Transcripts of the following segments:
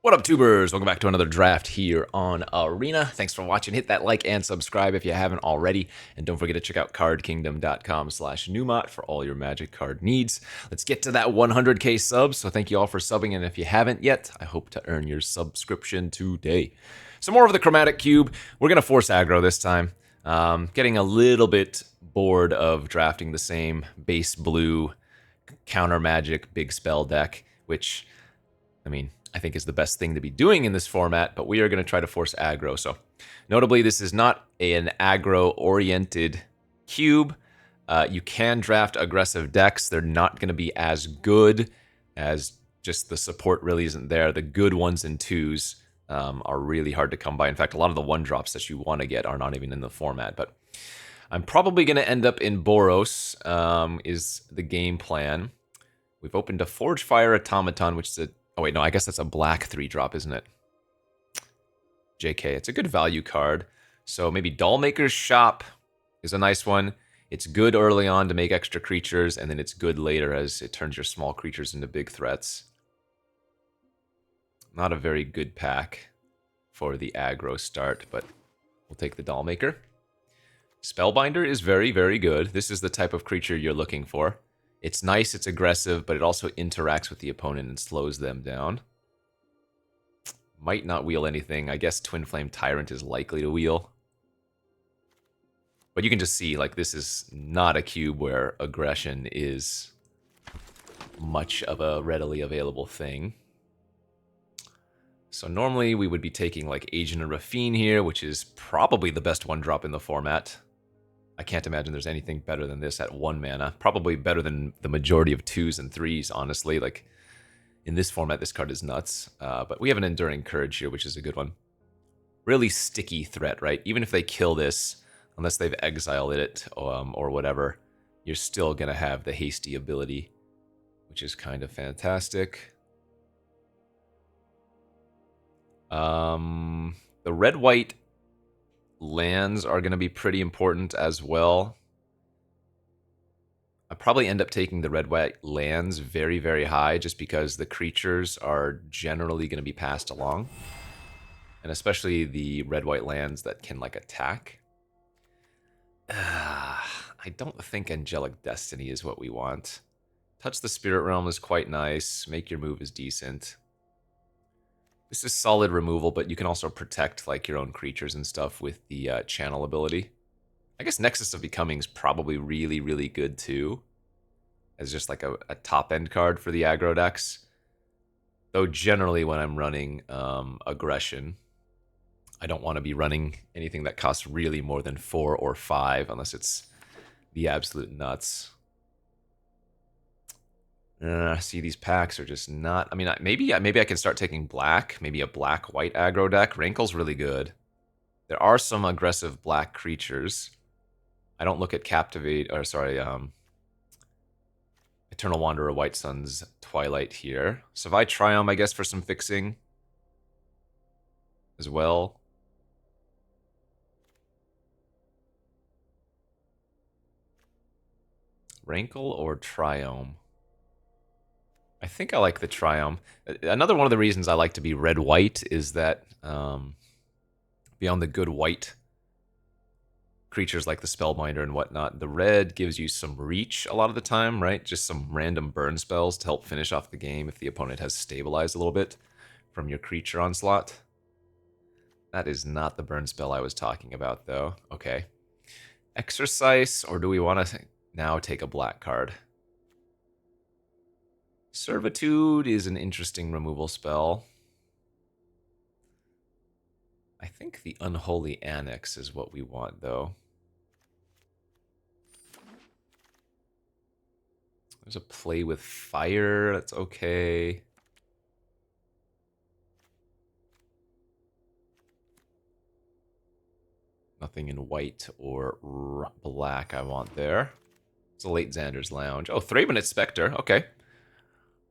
What up, tubers? Welcome back to another draft here on Arena. Thanks for watching. Hit that like and subscribe if you haven't already. And don't forget to check out cardkingdom.com/Numot for all your Magic card needs. Let's get to that 100k subs. So thank you all for subbing. And if you haven't yet, I hope to earn your subscription today. So more of the Chromatic Cube. We're going to force aggro this time. Getting a little bit bored of drafting the same base blue counter magic big spell deck, which, I mean, I think is the best thing to be doing in this format, but we are going to try to force aggro. So notably, this is not an aggro-oriented cube. You can draft aggressive decks. They're not going to be as good as just the support really isn't there. The good ones and twos are really hard to come by. In fact, a lot of the one drops that you want to get are not even in the format. But I'm probably going to end up in Boros, is the game plan. We've opened a Forge Fire Automaton, which is a... Oh, wait, no, I guess that's a black 3-drop, isn't it? JK, it's a good value card. So maybe Dollmaker's Shop is a nice one. It's good early on to make extra creatures, and then it's good later as it turns your small creatures into big threats. Not a very good pack for the aggro start, but we'll take the Dollmaker. Spellbinder is very, very good. This is the type of creature you're looking for. It's nice, it's aggressive, but it also interacts with the opponent and slows them down. Might not wheel anything. I guess Twin Flame Tyrant is likely to wheel. But you can just see, like, this is not a cube where aggression is much of a readily available thing. So normally we would be taking, like, Agent of Rafine here, which is probably the best one-drop in the format. I can't imagine there's anything better than this at 1 mana. Probably better than the majority of 2s and 3s, honestly. Like, in this format, this card is nuts. But we have an Enduring Courage here, which is a good one. Really sticky threat, right? Even if they kill this, unless they've exiled it or whatever, you're still going to have the hasty ability, which is kind of fantastic. The red-white lands are going to be pretty important as well. I probably end up taking the red-white lands very, very high just because the creatures are generally going to be passed along. And especially the red-white lands that can, like, attack. I don't think Angelic Destiny is what we want. Touch the Spirit Realm is quite nice. Make your move is decent. This is solid removal, but you can also protect, like, your own creatures and stuff with the channel ability. I guess Nexus of Becoming is probably really, really good too, as just like a top-end card for the aggro decks. Though generally when I'm running aggression, I don't want to be running anything that costs really more than 4 or 5, unless it's the absolute nuts. See, these packs are just not... I mean, maybe I can start taking black. Maybe a black-white aggro deck. Rankle's really good. There are some aggressive black creatures. I don't look at Captivate... Or, sorry, Eternal Wanderer, White Sun's Twilight here. Savai Triumph, I guess, for some fixing as well. Rankle or Triumph? I think I like the Triumph. Another one of the reasons I like to be red-white is that beyond the good white creatures like the Spellbinder and whatnot, the red gives you some reach a lot of the time, right? Just some random burn spells to help finish off the game if the opponent has stabilized a little bit from your creature onslaught. That is not the burn spell I was talking about, though. Okay. Exercise, or do we want to now take a black card? Servitude is an interesting removal spell. I think the Unholy Annex is what we want, though. There's a Play with Fire. That's okay. Nothing in white or black I want there. It's a late Xander's Lounge. Oh, Thrabenite Spectre. Okay.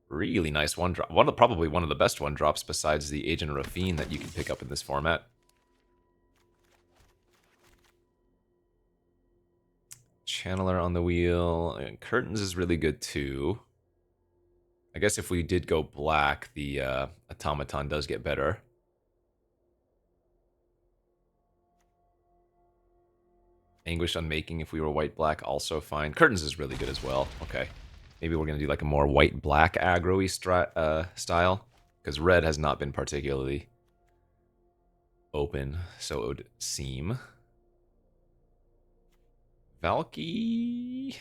Really nice one drop. Probably one of the best one drops besides the Agent of Rafine that you can pick up in this format. Channeler on the wheel. And Curtains is really good too. I guess if we did go black, the automaton does get better. Anguish Unmaking if we were white-black, also fine. Curtains is really good as well. Okay. Maybe we're going to do like a more white-black aggro-y style. Because red has not been particularly open, so it would seem. Valky.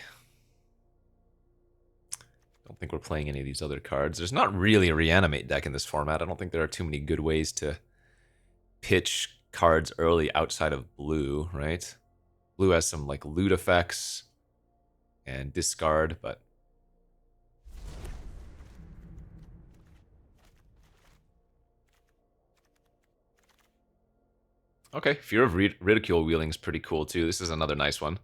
Don't think we're playing any of these other cards. There's not really a reanimate deck in this format. I don't think there are too many good ways to pitch cards early outside of blue, right? Blue has some like loot effects and discard, but okay, Fear of Ridicule wielding is pretty cool too. This is another nice one.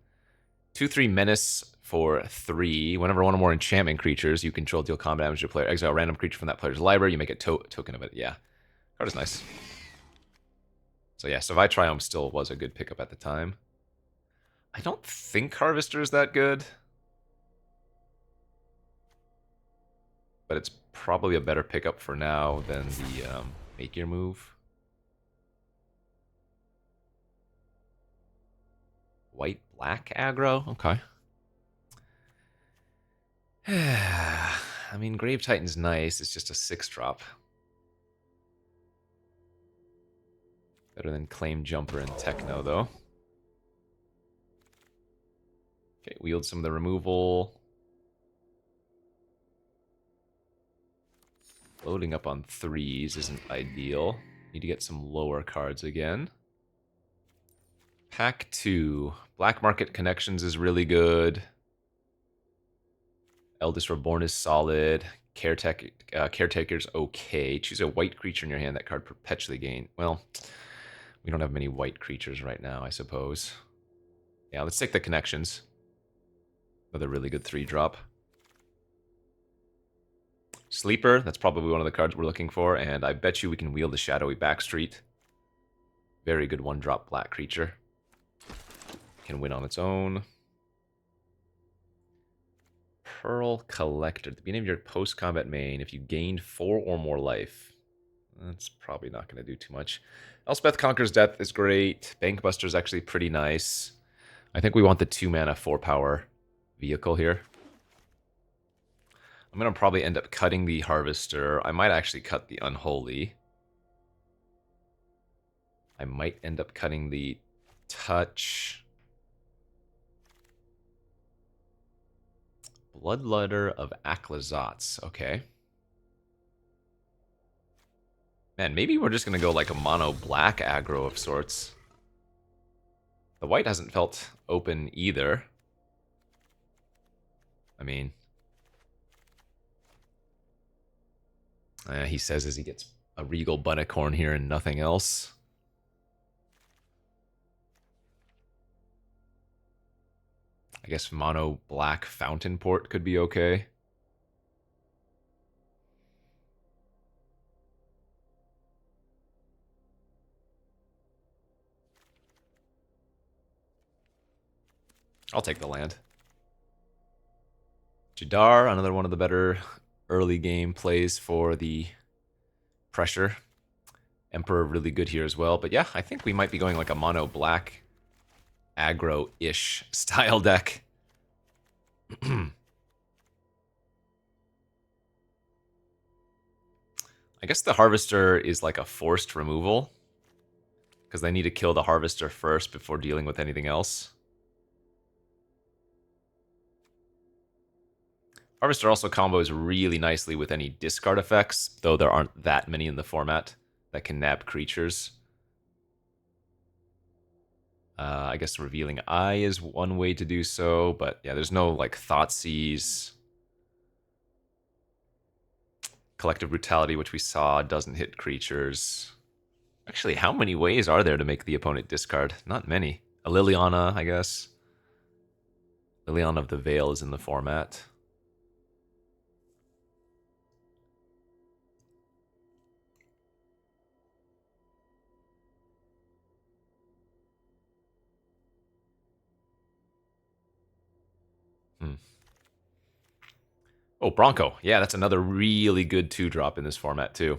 2/3 Menace for 3. Whenever one or more enchantment creatures you control deal combat damage to a player, exile a random creature from that player's library, you make a token of it. Yeah, card is nice. So yeah, Savai Triumph still was a good pickup at the time. I don't think Harvester is that good, but it's probably a better pickup for now than the Make Your Move. White-black aggro? Okay. I mean, Grave Titan's nice. It's just a 6-drop. Better than Claim Jumper and Techno, though. Okay, wield some of the removal. Loading up on 3s isn't ideal. Need to get some lower cards again. Pack 2. Black Market Connections is really good. Eldest Reborn is solid. Caretaker's okay. Choose a white creature in your hand. That card perpetually gain. Well, we don't have many white creatures right now, I suppose. Yeah, let's take the Connections. Another really good 3-drop. Sleeper, that's probably one of the cards we're looking for, and I bet you we can wield the Shadowy Backstreet. Very good 1-drop black creature. Can win on its own. Pearl Collector. At the beginning of your post-combat main, if you gained 4 or more life. That's probably not going to do too much. Elspeth Conquers Death is great. Bankbuster is actually pretty nice. I think we want the 2-mana 4-power vehicle here. I'm going to probably end up cutting the Harvester. I might actually cut the Unholy. I might end up cutting the Touch. Bloodletter of Aclazotz. Okay. Man, maybe we're just going to go like a mono black aggro of sorts. The white hasn't felt open either. I mean, he says as he gets a Regal Bunicorn here and nothing else. I guess mono black Fountain Port could be okay. I'll take the land. Jadar, another one of the better early game plays for the pressure. Emperor really good here as well. But yeah, I think we might be going like a mono black aggro-ish style deck. I guess the Harvester is like a forced removal, because they need to kill the Harvester first before dealing with anything else. Harvester also combos really nicely with any discard effects, though there aren't that many in the format that can nab creatures. I guess Revealing Eye is one way to do so, but yeah, there's no like Thoughtseize. Collective Brutality, which we saw, doesn't hit creatures. Actually, how many ways are there to make the opponent discard? Not many. A Liliana, I guess. Liliana of the Veil is in the format. Oh, Bronco. Yeah, that's another really good 2-drop in this format, too.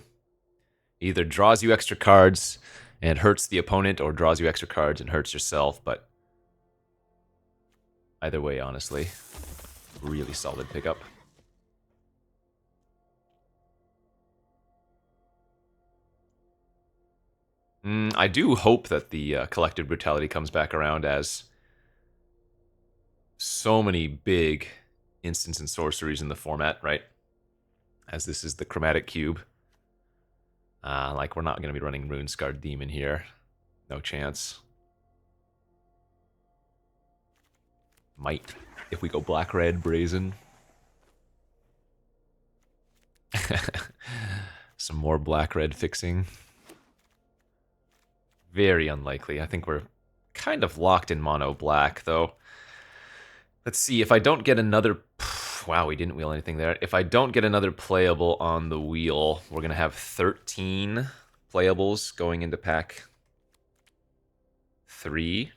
Either draws you extra cards and hurts the opponent, or draws you extra cards and hurts yourself, but either way, honestly, really solid pickup. I do hope that the Collective Brutality comes back around, as so many big instants and sorceries in the format, right? As this is the Chromatic Cube. Like, we're not going to be running Runescarred Demon here. No chance. Might, if we go Black-Red Brazen. Some more Black-Red fixing. Very unlikely. I think we're kind of locked in mono black, though. Let's see, if I don't get another... Wow, we didn't wheel anything there. If I don't get another playable on the wheel, we're going to have 13 playables going into pack 3.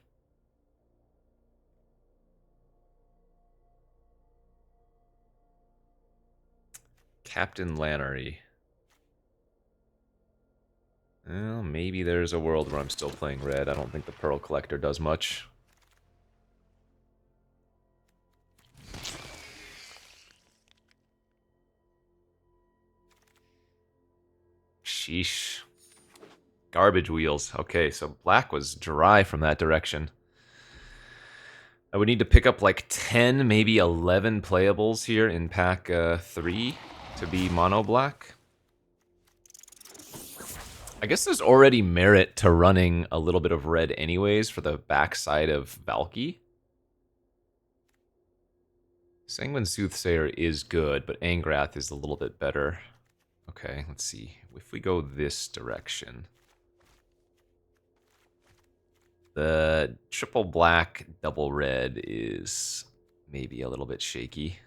Captain Lannery. Well, maybe there's a world where I'm still playing red. I don't think the Pearl Collector does much. Sheesh. Garbage wheels. Okay, so black was dry from that direction. I would need to pick up like 10, maybe 11 playables here in pack 3 to be mono black. I guess there's already merit to running a little bit of red anyways for the backside of Valky. Sanguine Soothsayer is good, but Angrath is a little bit better. Okay, let's see. If we go this direction... The triple black, double red is maybe a little bit shaky.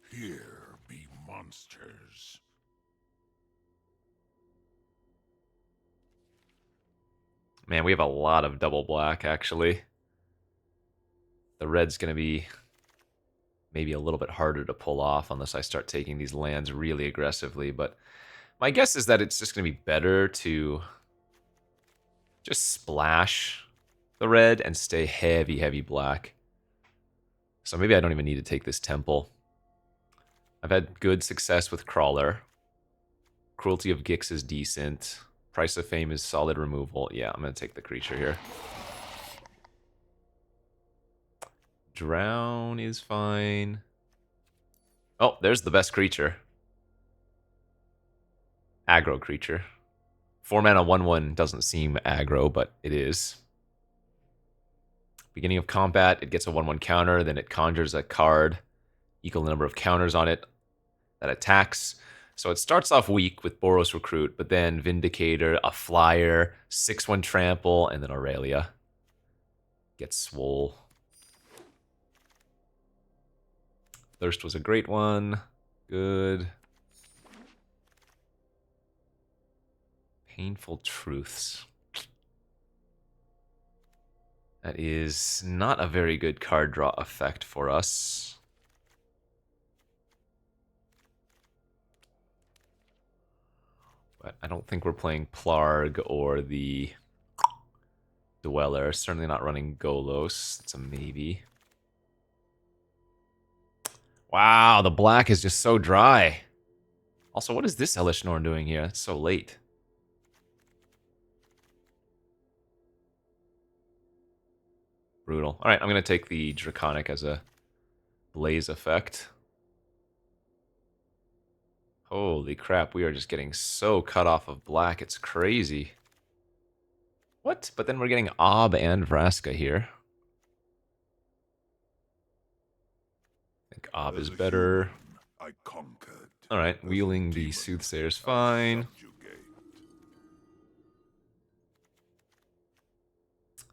Here be monsters. Man, we have a lot of double black, actually. The red's going to be maybe a little bit harder to pull off unless I start taking these lands really aggressively, but my guess is that it's just going to be better to just splash the red and stay heavy, heavy black. So maybe I don't even need to take this temple. I've had good success with Crawler. Cruelty of Gix is decent. Price of Fame is solid removal. Yeah, I'm going to take the creature here. Drown is fine. Oh, there's the best creature. Aggro creature. 4 mana 1/1 doesn't seem aggro, but it is. Beginning of combat, it gets a 1/1 counter, then it conjures a card, equal the number of counters on it, that attacks. So it starts off weak with Boros Recruit, but then Vindicator, a flyer, 6/1 trample, and then Aurelia. Gets swole. Thirst was a great one. Good. Painful Truths. That is not a very good card draw effect for us. But I don't think we're playing Plarg or the Dweller. Certainly not running Golos. It's a maybe. Wow, the black is just so dry. Also, what is this Hellish Norn doing here? It's so late. Brutal. Alright, I'm going to take the Draconic as a blaze effect. Holy crap, we are just getting so cut off of black, it's crazy. What? But then we're getting Ob and Vraska here. I think Ob is better. Alright, wheeling the Soothsayer is fine.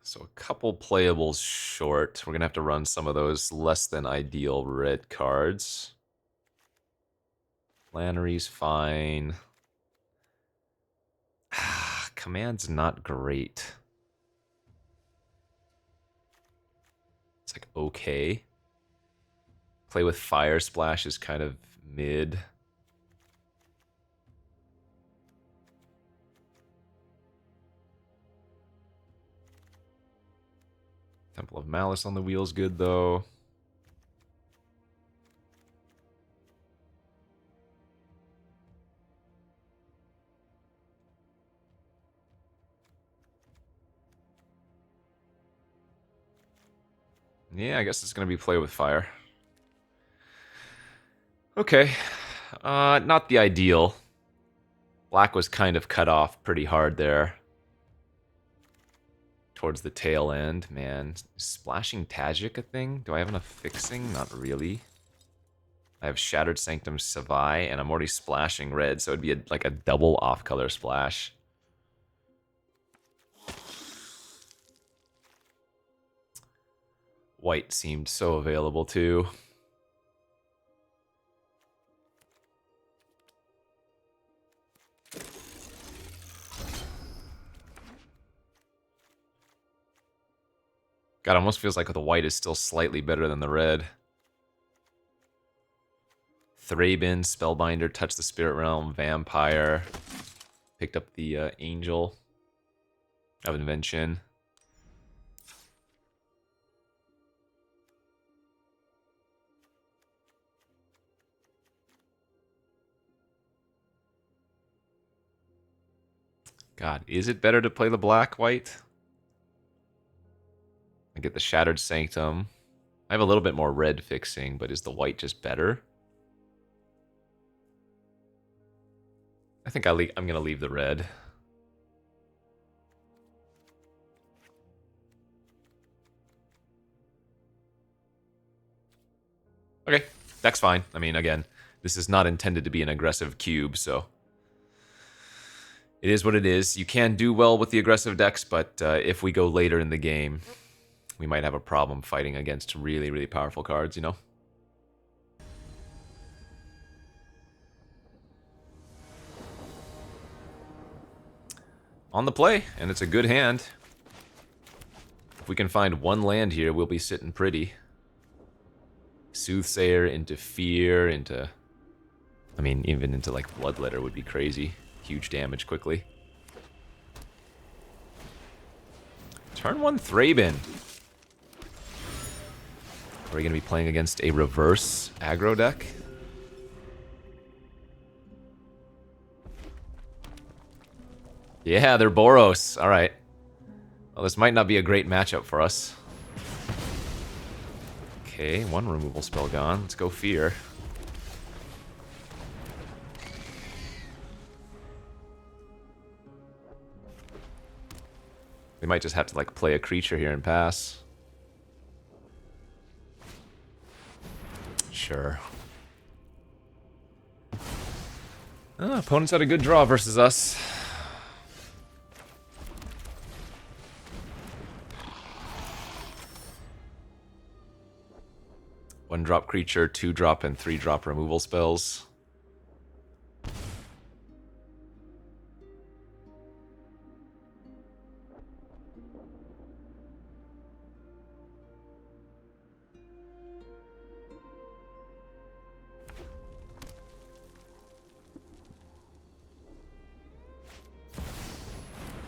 So a couple playables short. We're going to have to run some of those less than ideal red cards. Lannery's fine. Command's not great. like okay. Play with Fire Splash is kind of mid. Temple of Malice on the wheel's good though. Yeah, I guess it's gonna be play with fire. Okay. Not the ideal. Black was kind of cut off pretty hard there. Towards the tail end, man. Is Splashing Tajik a thing? Do I have enough fixing? Not really. I have Shattered Sanctum Savai, and I'm already splashing red, so it'd be like a double off-color splash. White seemed so available too. God, it almost feels like the white is still slightly better than the red. Thraben, Spellbinder, Touch the Spirit Realm, Vampire. Picked up the Angel of Invention. God, is it better to play the black-white? I get the Shattered Sanctum. I have a little bit more red fixing, but is the white just better? I think I'm going to leave the red. Okay, that's fine. I mean, again, this is not intended to be an aggressive cube, so it is what it is. You can do well with the aggressive decks, but if we go later in the game, we might have a problem fighting against really, really powerful cards, you know? On the play, and it's a good hand. If we can find one land here, we'll be sitting pretty. Soothsayer into Fear, into... I mean, even into, like, Bloodletter would be crazy. Huge damage quickly. Turn 1 Thraben. Are we going to be playing against a reverse aggro deck? Yeah, they're Boros. Alright. Well, this might not be a great matchup for us. Okay, one removal spell gone. Let's go Fear. We might just have to, like, play a creature here and pass. Sure. Opponents had a good draw versus us. One drop creature, 2-drop, and 3-drop removal spells.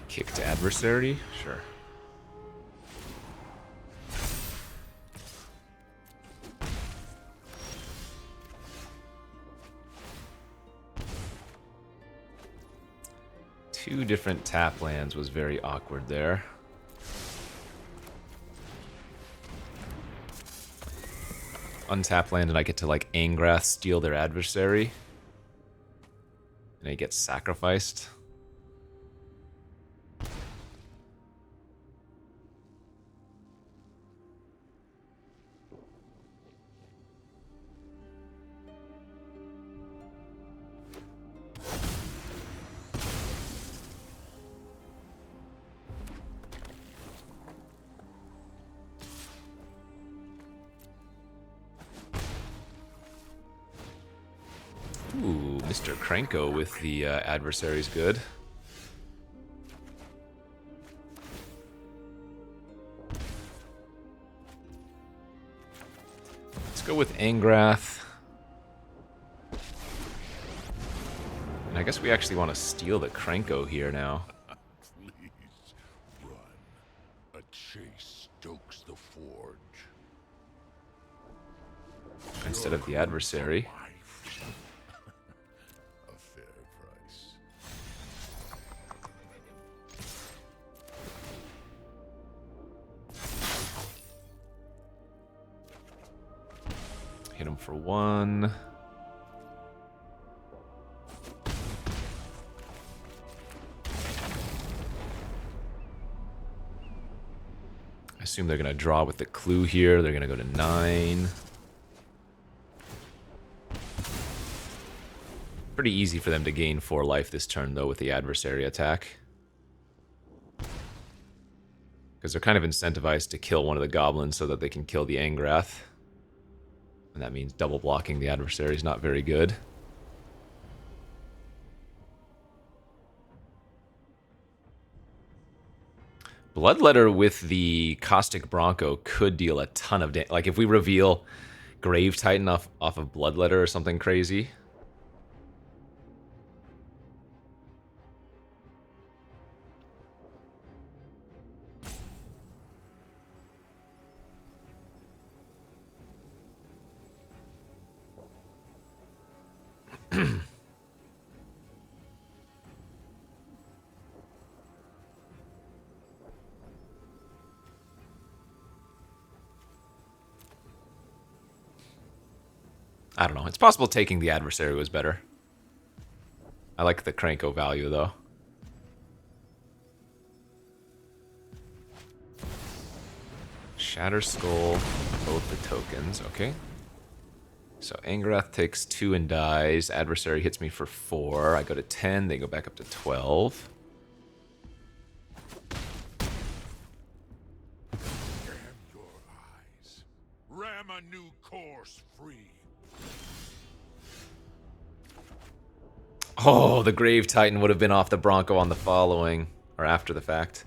Kicked adversary? Sure. Two different tap lands was very awkward there. Untap land and I get to, like, Angrath steal their adversary. And he gets sacrificed. Ooh, Mr. Krenko with the adversary's good. go with Angrath. And I guess we actually want to steal the Krenko here now. Please run. A chase stokes the forge. Instead of the adversary. A fair price. Hit him for 1. I assume they're going to draw with the clue here. They're going to go to 9. Pretty easy for them to gain 4 life this turn, though, with the adversary attack. Because they're kind of incentivized to kill one of the goblins so that they can kill the Angrath. And that means double blocking the adversary is not very good. Bloodletter with the Caustic Bronco could deal a ton of damage. Like if we reveal Grave Titan off of Bloodletter or something crazy. I don't know. It's possible taking the adversary was better. I like the Krenko value, though. Shatter Skull, both the tokens. Okay. So Angrath takes 2 and dies. Adversary hits me for 4. I go to 10. They go back up to 12. Damn your eyes. Ram a new course free. Oh, the Grave Titan would have been off the Bronco on the following, or after the fact.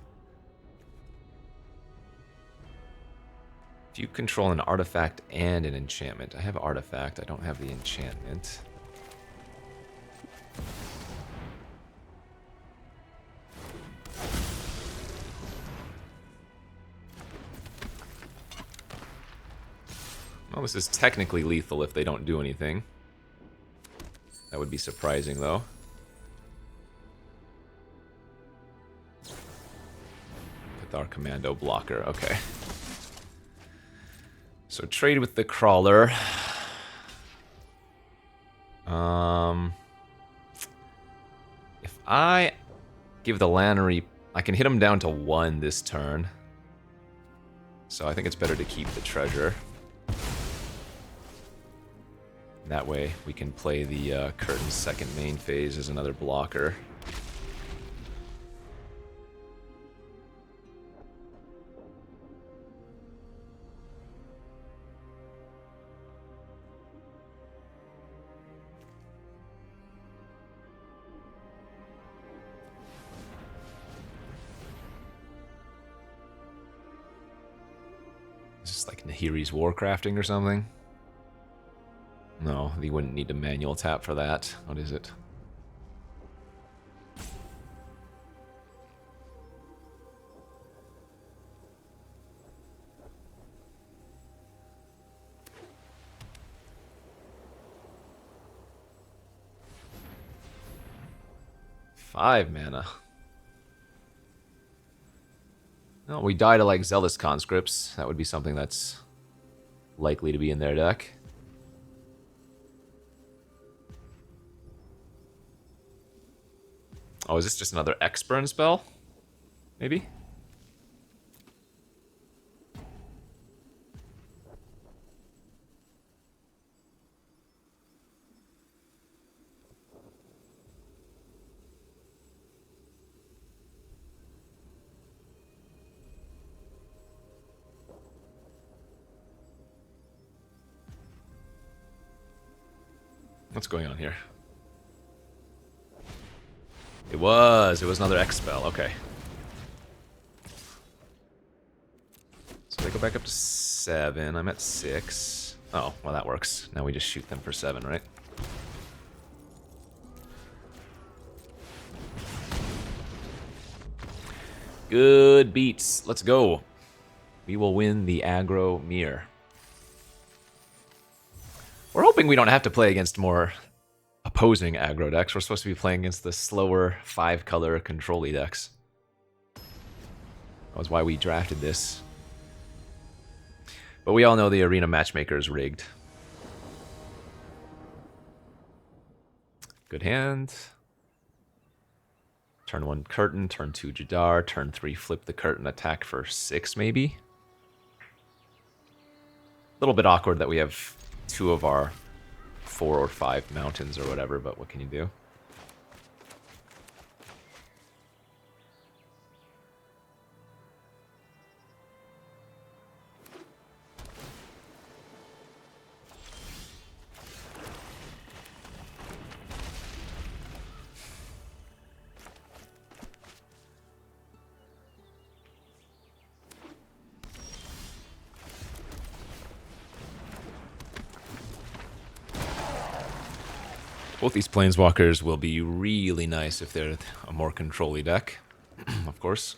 If you control an artifact and an enchantment. I have artifact, I don't have the enchantment. Well, this is technically lethal if they don't do anything. That would be surprising, though. With our commando blocker, okay. So trade with the crawler. If I give the Lannery, I can hit him down to 1 this turn. So I think it's better to keep the treasure. That way we can play the Curtain's second main phase as another blocker. Is this like Nahiri's Warcrafting or something? No, you wouldn't need a manual tap for that. What is it? Five mana. No, we die to like Zealous Conscripts. That would be something that's likely to be in their deck. Oh, is this just another X-Burn spell? Maybe? What's going on here? It was another X spell, okay. So they go back up to 7, I'm at 6. Oh, well that works. Now we just shoot them for 7, right? Good beats. Let's go. We will win the aggro mirror. We're hoping we don't have to play against more opposing aggro decks. We're supposed to be playing against the slower 5-color control-y decks. That was why we drafted this. But we all know the arena matchmaker is rigged. Good hand. Turn 1 curtain, turn 2 Jadar, turn 3 flip the curtain, attack for 6 maybe. A little bit awkward that we have 2 of our 4 or 5 mountains or whatever, but what can you do? Both these planeswalkers will be really nice if they're a more control-y deck, of course.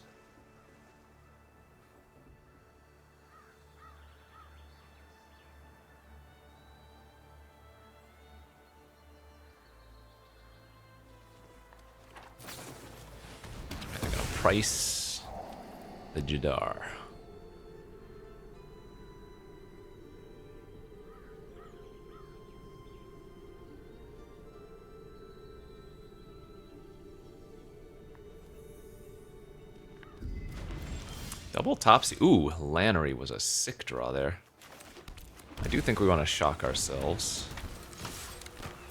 I'm gonna price the Jadar. Double Topsy. Ooh, Lannery was a sick draw there. I do think we want to shock ourselves.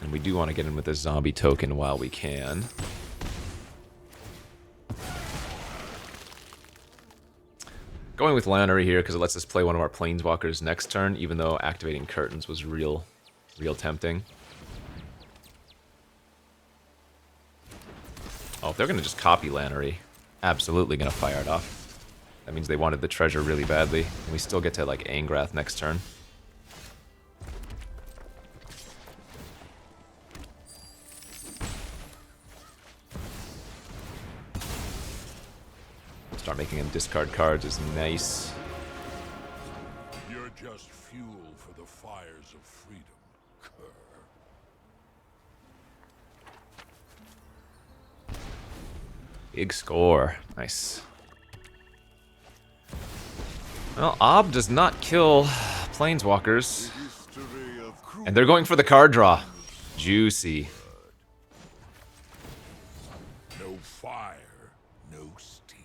And we do want to get in with a zombie token while we can. Going with Lannery here because it lets us play one of our planeswalkers next turn, even though activating curtains was real tempting. Oh, if they're going to just copy Lannery, absolutely going to fire it off. That means they wanted the treasure really badly, and we still get to, like, Angrath next turn. Start making him discard cards is nice. You're just fuel for the fires of freedom, Cur. Big score. Nice. Well, Ob does not kill planeswalkers. And they're going for the card draw. Juicy. No fire, no steel.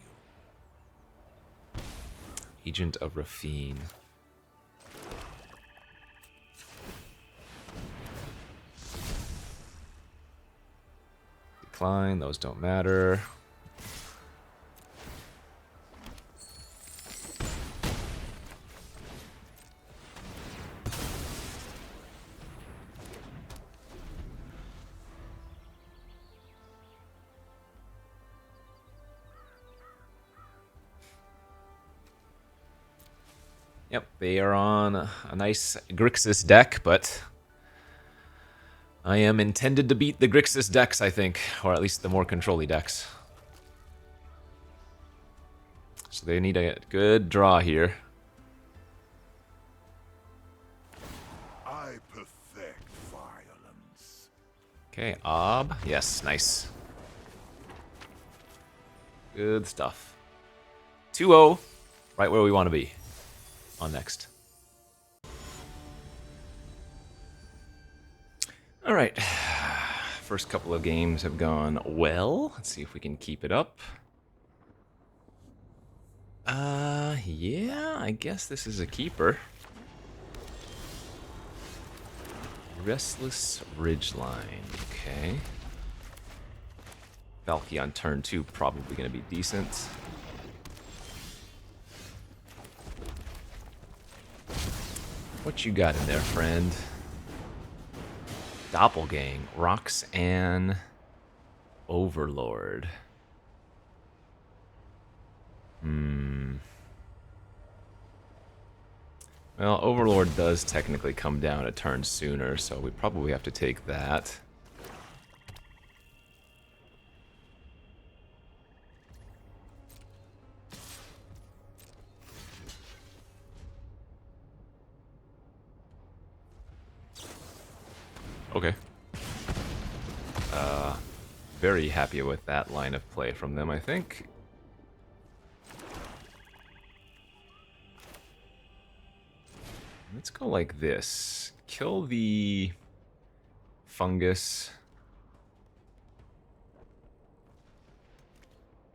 Agent of Rafine. Decline, those don't matter. Yep, they are on a nice Grixis deck, but I am intended to beat the Grixis decks, I think, or at least the more control-y decks. So they need a good draw here. I perfect violence. Okay, Ob. Yes, nice. Good stuff. 2-0, right where we want to be. On next. Alright. First couple of games have gone well. Let's see if we can keep it up. Yeah, I guess this is a keeper. Restless Ridgeline. Okay. Valky on turn 2, probably going to be decent. What you got in there, friend? Doppelgang, Roxanne, Overlord. Well, Overlord does technically come down a turn sooner, so we probably have to take that. Okay. Very happy with that line of play from them, I think. Let's go like this. Kill the fungus.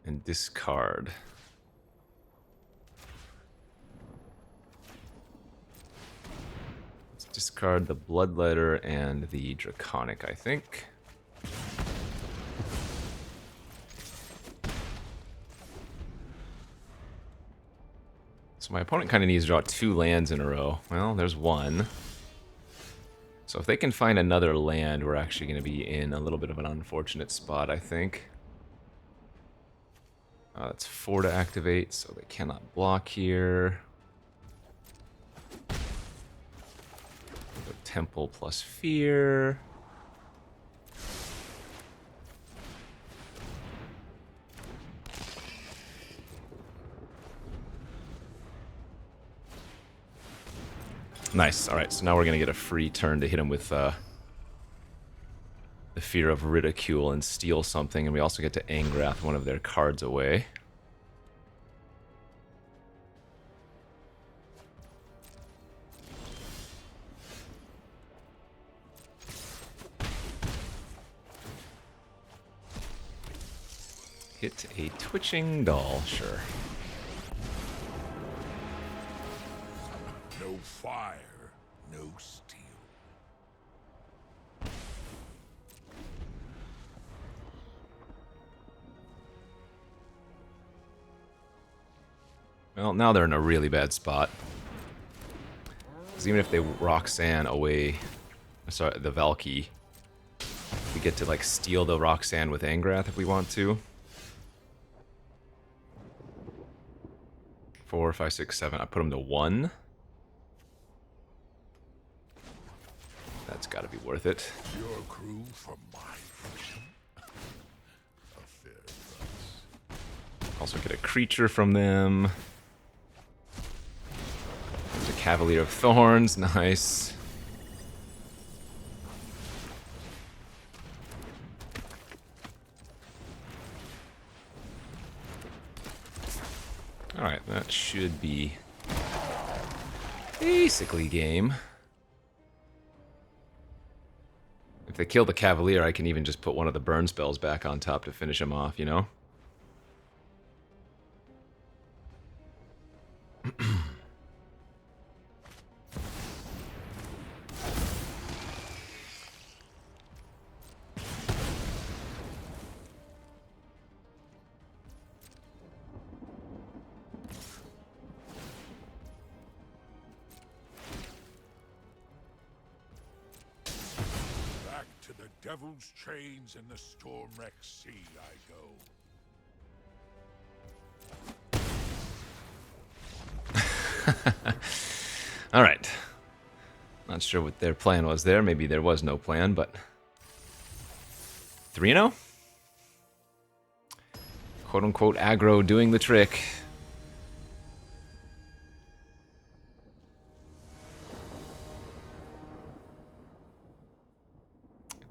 And discard. Let's discard the Bloodletter and the Draconic, I think. So my opponent kind of needs to draw 2 lands in a row. Well, there's one. So if they can find another land, we're actually going to be in a little bit of an unfortunate spot, I think. That's 4 to activate, so they cannot block here. Go Temple plus Fear. Nice. Alright, so now we're going to get a free turn to hit him with the Fear of Ridicule and steal something, and we also get to Angrath one of their cards away. Hit a Twitching Doll, sure. No fire, no steel. Well, now they're in a really bad spot. Because even if they Roxanne away, sorry, the Valky, we get to like steal the Roxanne with Angrath if we want to. 4, 5, 6, 7. I put them to 1. That's got to be worth it. Your crew for my freedom. A fair price. Also get a creature from them. There's a Cavalier of Thorns. Nice. Alright, that should be basically game. If they kill the Cavalier, I can even just put one of the burn spells back on top to finish him off, you know? Back to the devil's chains in the storm-wrecked sea I go. All right. Not sure what their plan was there. Maybe there was no plan, but 3-0? Quote-unquote aggro doing the trick.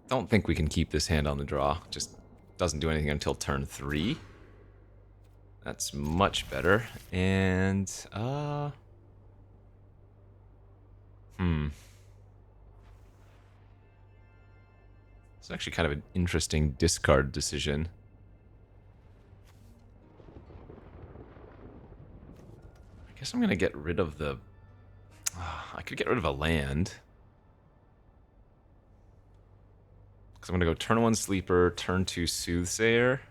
Don't think we can keep this hand on the draw. Just doesn't do anything until turn 3. That's much better. And, It's actually kind of an interesting discard decision. I guess I'm going to get rid of the... I could get rid of a land. Because I'm going to go turn 1 Sleeper, turn 2 Soothsayer.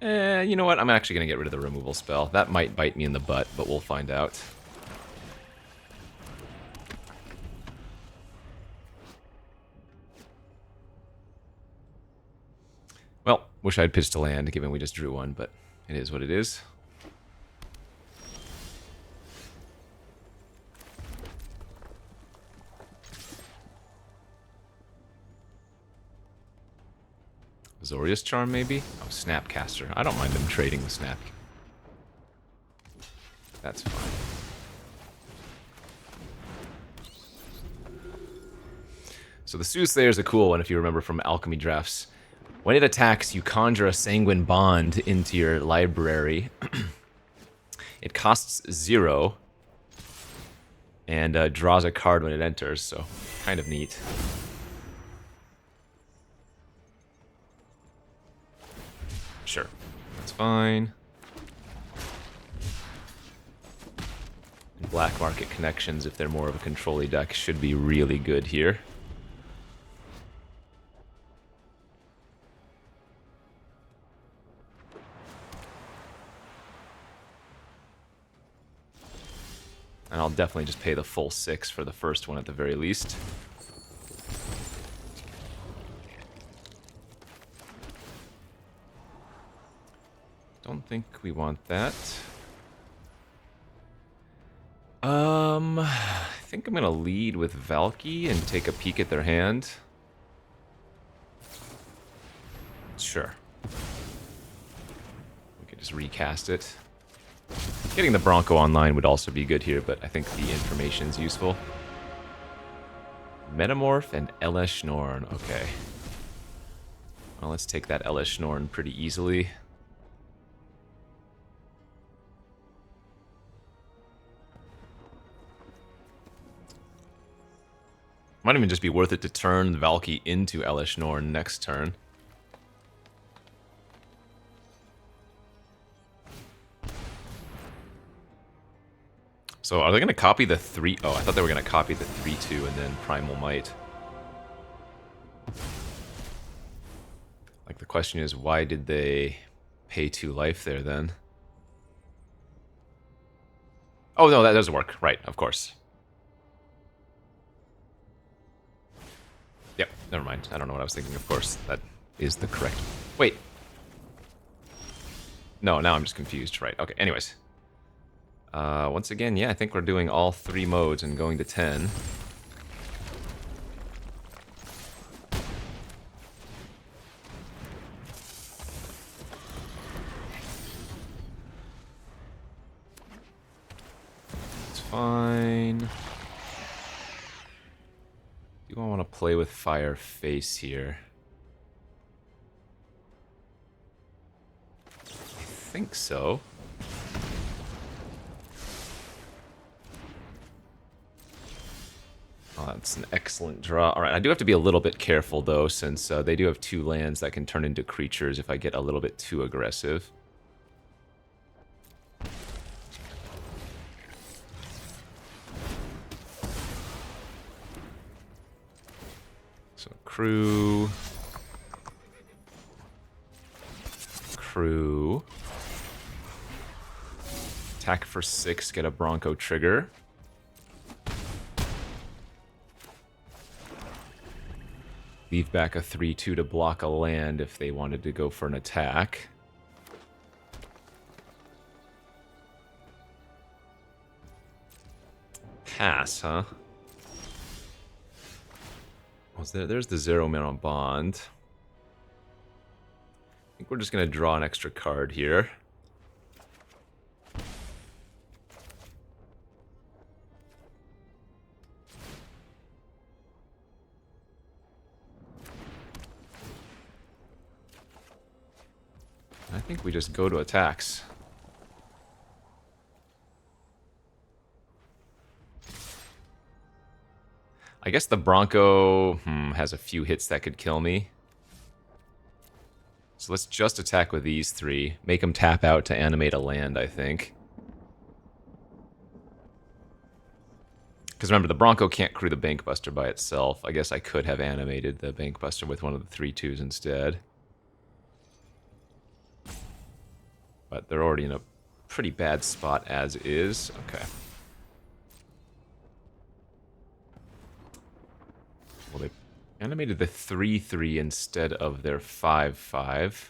You know what? I'm actually going to get rid of the removal spell. That might bite me in the butt, but we'll find out. Well, wish I'd pitched a land, given we just drew one, but it is what it is. Azorius Charm, maybe? Oh, Snapcaster. I don't mind him trading the Snap. That's fine. So the Soothsayer is a cool one if you remember from Alchemy drafts. When it attacks, you conjure a Sanguine Bond into your library. It costs 0 and draws a card when it enters, so kind of neat. Sure, that's fine. And Black Market Connections, if they're more of a control-y deck, should be really good here. And I'll definitely just pay the full 6 for the first one at the very least. Don't think we want that. I think I'm gonna lead with Valky and take a peek at their hand. Sure. We could just recast it. Getting the Bronco online would also be good here, but I think the information's useful. Metamorph and Elesh Norn. Okay. Well, let's take that Elesh Norn pretty easily. Might even just be worth it to turn Valky into Elesh Norn next turn. So are they going to copy the 3... Oh, I thought they were going to copy the 3-2 and then Primal Might. Like, the question is, why did they pay 2 life there then? Oh, no, that doesn't work. Right, of course. Yep, never mind. I don't know what I was thinking. Of course, that is the correct... Wait. No, now I'm just confused. Right, okay, anyways. Once again, yeah, I think we're doing all 3 modes and going to 10. It's fine. Do I want to play with Fire Face here? I think so. Oh, that's an excellent draw. Alright, I do have to be a little bit careful, though, since they do have 2 lands that can turn into creatures if I get a little bit too aggressive. So, Crew... Crew... Attack for 6, get a Bronco trigger. Leave back a 3-2 to block a land if they wanted to go for an attack. Pass, huh? There's the 0-mana bond. I think we're just going to draw an extra card here. I think we just go to attacks. I guess the Bronco has a few hits that could kill me. So let's just attack with these 3. Make them tap out to animate a land, I think. Because remember, the Bronco can't crew the Bankbuster by itself. I guess I could have animated the Bankbuster with one of the 3-2s instead. But they're already in a pretty bad spot as is. Okay. Well, they animated the 3-3 instead of their 5-5.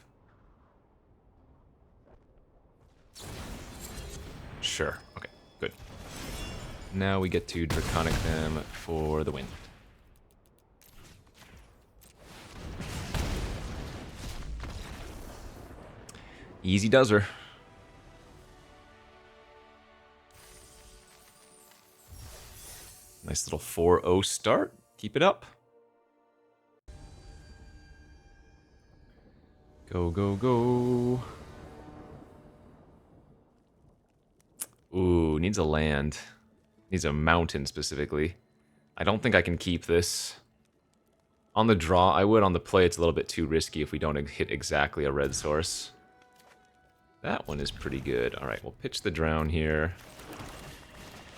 Sure. Okay, good. Now we get to Draconic them for the win. Easy does her. Nice little 4-0 start. Keep it up. Go, go, go. Ooh, needs a land. Needs a mountain specifically. I don't think I can keep this. On the draw, I would. On the play, it's a little bit too risky if we don't hit exactly a red source. That one is pretty good. Alright, we'll pitch the drown here.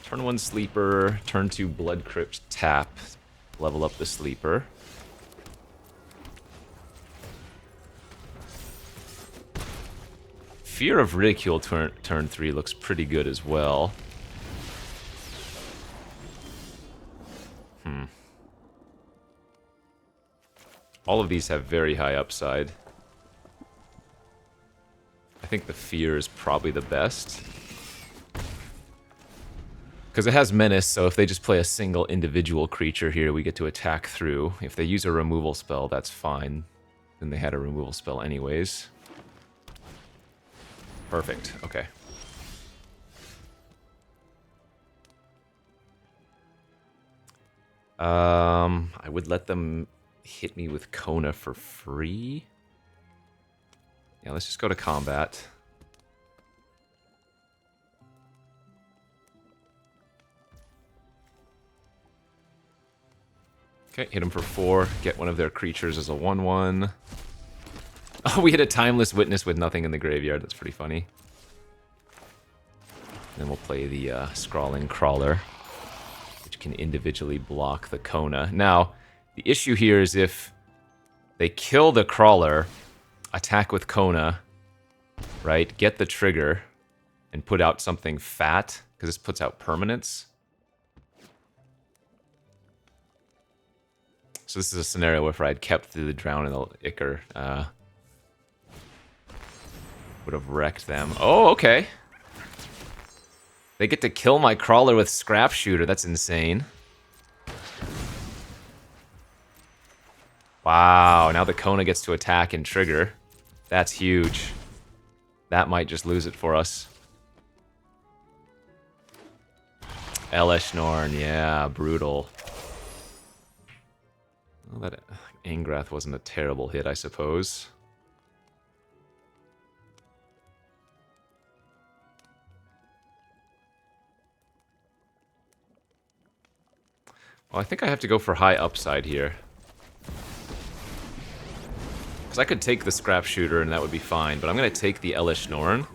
Turn 1 sleeper, turn 2 blood crypt tap. Level up the sleeper. Fear of Ridicule turn 3 looks pretty good as well. All of these have very high upside. I think the Fear is probably the best. Because it has Menace, so if they just play a single individual creature here, we get to attack through. If they use a removal spell, that's fine. Then they had a removal spell anyways. Perfect, okay. I would let them hit me with Kona for free. Yeah, let's just go to combat. Okay, hit him for 4. Get one of their creatures as a 1/1. Oh, we hit a Timeless Witness with nothing in the graveyard. That's pretty funny. Then we'll play the Scrawling Crawler, which can individually block the Kona. Now, the issue here is if they kill the Crawler, attack with Kona, right, get the trigger, and put out something fat, because this puts out permanents. So this is a scenario where if I had kept the Drown and the Ichor, would have wrecked them. Oh, okay. They get to kill my Crawler with Scrap Shooter. That's insane. Wow, now the Kona gets to attack and trigger. That's huge. That might just lose it for us. Elesh Norn, yeah, brutal. Well, that Angrath wasn't a terrible hit, I suppose. Well, I think I have to go for high upside here. Because I could take the Scrap Shooter and that would be fine, but I'm going to take the Elesh Norn.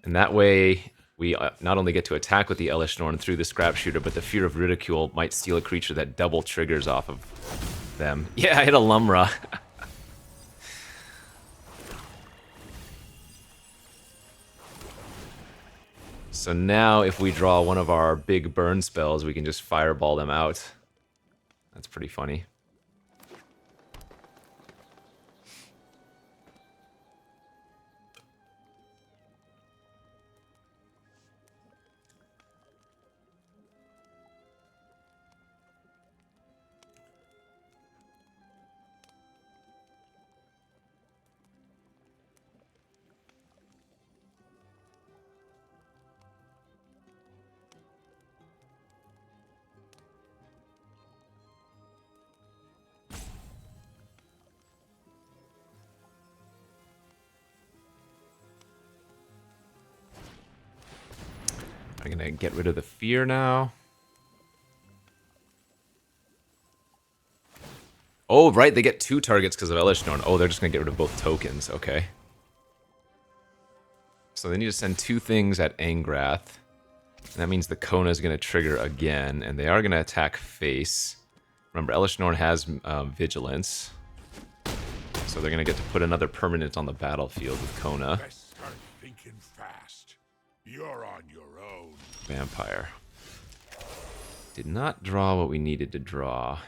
And that way, we not only get to attack with the Elesh Norn through the Scrap Shooter, but the Fear of Ridicule might steal a creature that double triggers off of them. Yeah, I hit a Lumra. So now if we draw one of our big burn spells, we can just fireball them out. That's pretty funny. I'm gonna get rid of the Fear now. Oh, right, they get 2 targets because of Elesh Norn. Oh, they're just gonna get rid of both tokens. Okay. So they need to send 2 things at Angrath. And that means the Kona is gonna trigger again, and they are gonna attack face. Remember, Elesh Norn has Vigilance. So they're gonna get to put another permanent on the battlefield with Kona. Best start thinking fast. You're on your own. Vampire. Did not draw what we needed to draw.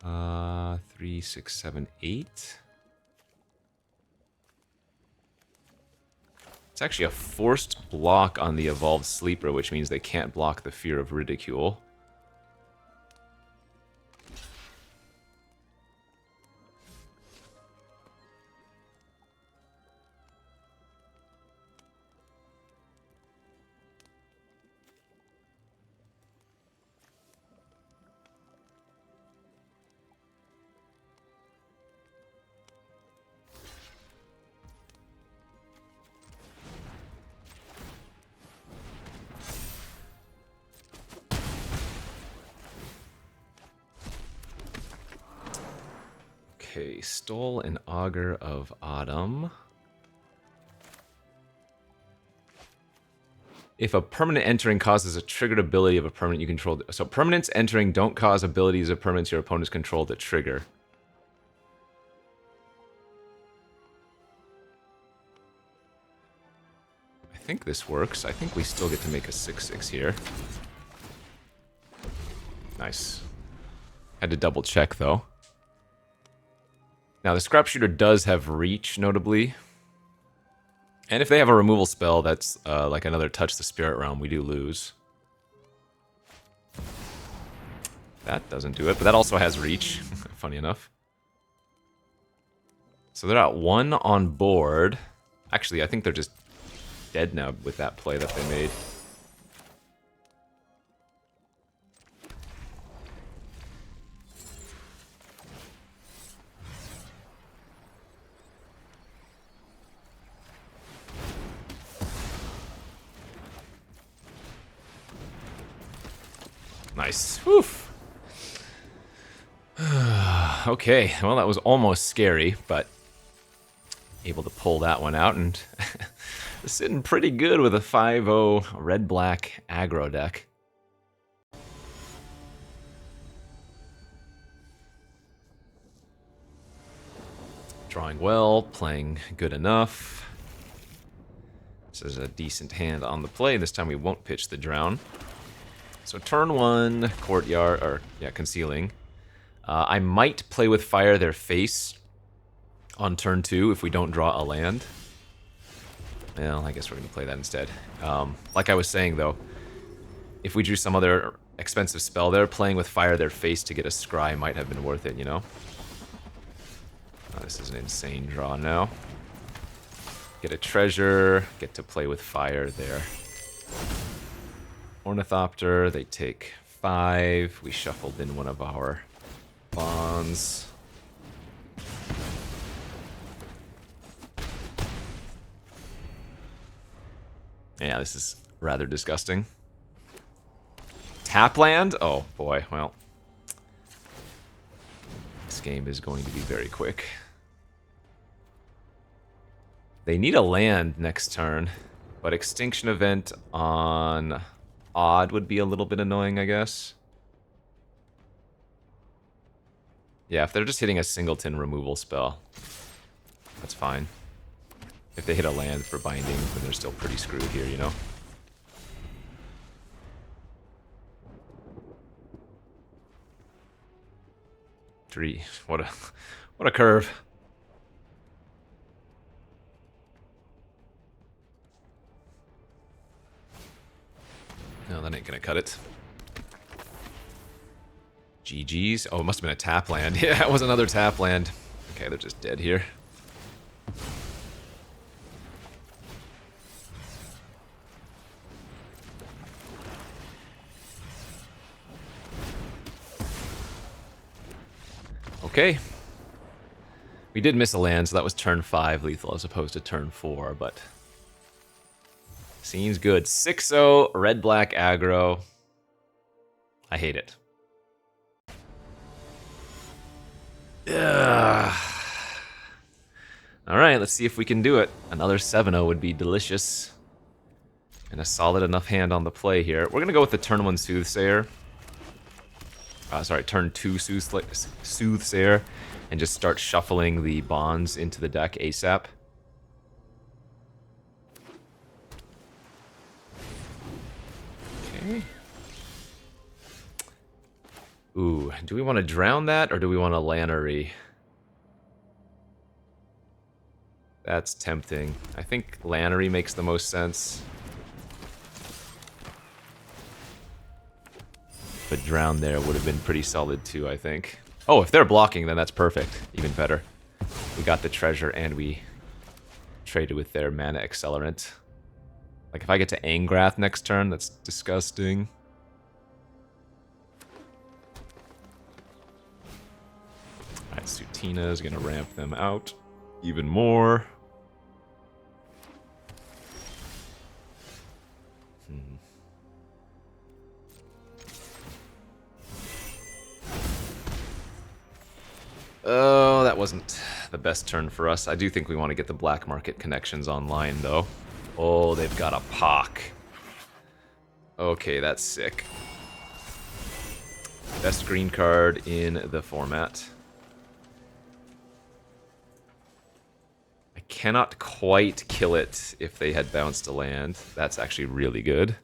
Uh, 3, 6, 7, 8. It's actually a forced block on the Evolved Sleeper, which means they can't block the Fear of Ridicule. Okay, stole an Augur of Autumn. If a permanent entering causes a triggered ability of a permanent you control... So permanents entering don't cause abilities of permanents your opponents control to trigger. I think this works. I think we still get to make a 6/6 here. Nice. Had to double check, though. Now, the Scrap Shooter does have reach, notably. And if they have a removal spell that's like another Touch the Spirit Realm, we do lose. That doesn't do it, but that also has reach, funny enough. So they're at 1 on board. Actually, I think they're just dead now with that play that they made. Nice. Woof. Okay, well that was almost scary, but able to pull that one out, and sitting pretty good with a 5-0 red-black aggro deck. Drawing well, playing good enough. This is a decent hand on the play. This time we won't pitch the Drown. So turn 1, Courtyard, or yeah, Concealing. I might play with Fire their face on turn 2 if we don't draw a land. Well, I guess we're going to play that instead. Like I was saying, though, if we drew some other expensive spell there, playing with Fire their face to get a Scry might have been worth it, you know? Oh, this is an insane draw now. Get a treasure, get to play with Fire there. Ornithopter, they take 5. We shuffled in one of our bonds. Yeah, this is rather disgusting. Tap land? Oh boy, well. This game is going to be very quick. They need a land next turn, but Extinction Event on Odd would be a little bit annoying, I guess. Yeah, if they're just hitting a singleton removal spell, that's fine. If they hit a land for binding, then they're still pretty screwed here, you know? Three. What a curve. No, that ain't gonna cut it. GG's. Oh, it must have been a tap land. Yeah, it was another tap land. Okay, they're just dead here. Okay. We did miss a land, so that was turn 5 lethal as opposed to turn 4, but seems good. 6-0, red-black aggro. I hate it. Ugh. Alright, let's see if we can do it. Another 7-0 would be delicious. And a solid enough hand on the play here. We're going to go with the turn 1 Soothsayer. Sorry, turn 2 Soothsayer. And just start shuffling the bonds into the deck ASAP. Okay. Ooh, do we want to drown that, or do we want to Lannery? That's tempting. I think Lannery makes the most sense. But drown there would have been pretty solid too, I think. Oh, if they're blocking, then that's perfect. Even better. We got the treasure and we traded with their mana accelerant. Like, if I get to Angrath next turn, that's disgusting. Alright, Sutina is going to ramp them out even more. Oh, that that wasn't the best turn for us. I do think we want to get the black market connections online, though. Oh, they've got a Pock. Okay, that's sick. Best green card in the format. I cannot quite kill it if they had bounced a land. That's actually really good.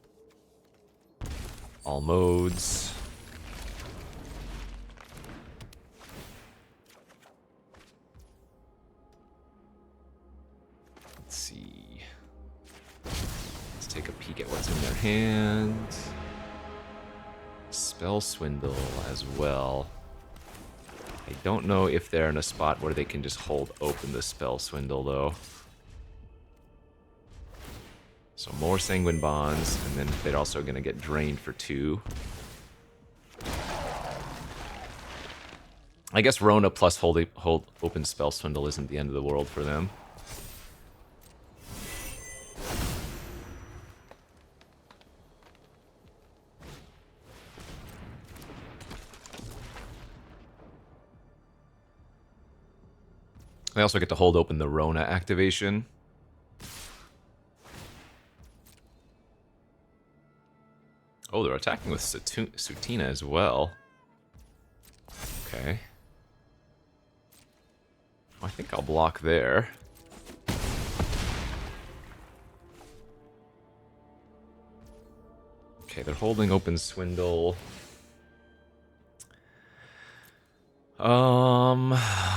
All modes. Let's see. Let's take a peek at what's in their hand. Spell Swindle as well. I don't know if they're in a spot where they can just hold open the Spell Swindle, though. So more Sanguine Bonds, and then they're also going to get drained for 2. I guess Rona plus hold open Spell Swindle isn't the end of the world for them. They also get to hold open the Rona activation. Oh, they're attacking with Sutina as well. Okay. I think I'll block there. Okay, they're holding open Swindle.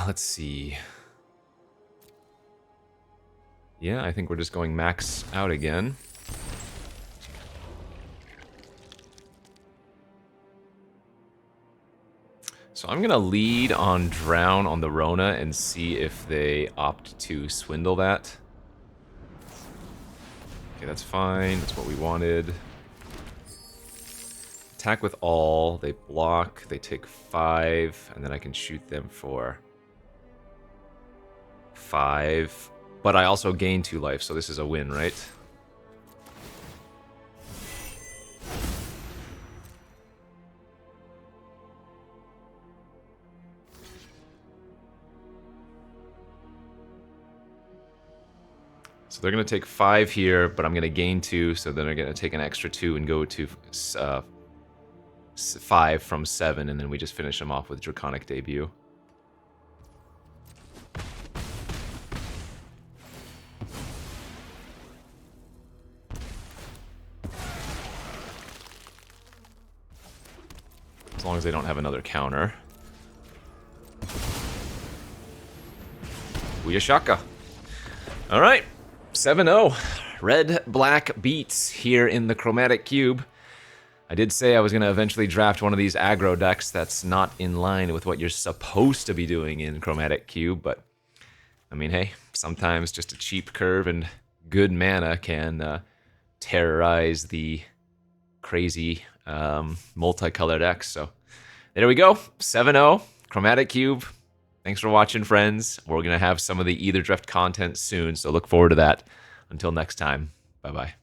Let's see. Yeah, I think we're just going max out again. So I'm gonna lead on Drown on the Rona and see if they opt to swindle that. Okay, that's fine. That's what we wanted. Attack with all. They block. They take 5, and then I can shoot them for 5. But I also gain 2 life, so this is a win, right? So they're going to take 5 here, but I'm going to gain 2, so then they're going to take an extra 2 and go to 5 from 7, and then we just finish them off with Draconic Debut. As long as they don't have another counter. Uyashaka. Alright, 7-0. Red-black beats here in the Chromatic Cube. I did say I was going to eventually draft one of these aggro decks that's not in line with what you're supposed to be doing in Chromatic Cube, but I mean, hey, sometimes just a cheap curve and good mana can terrorize the crazy multicolored decks. So there we go, 7-0, Chromatic Cube. Thanks for watching, friends. We're going to have some of the Either Drift content soon, so look forward to that. Until next time, bye-bye.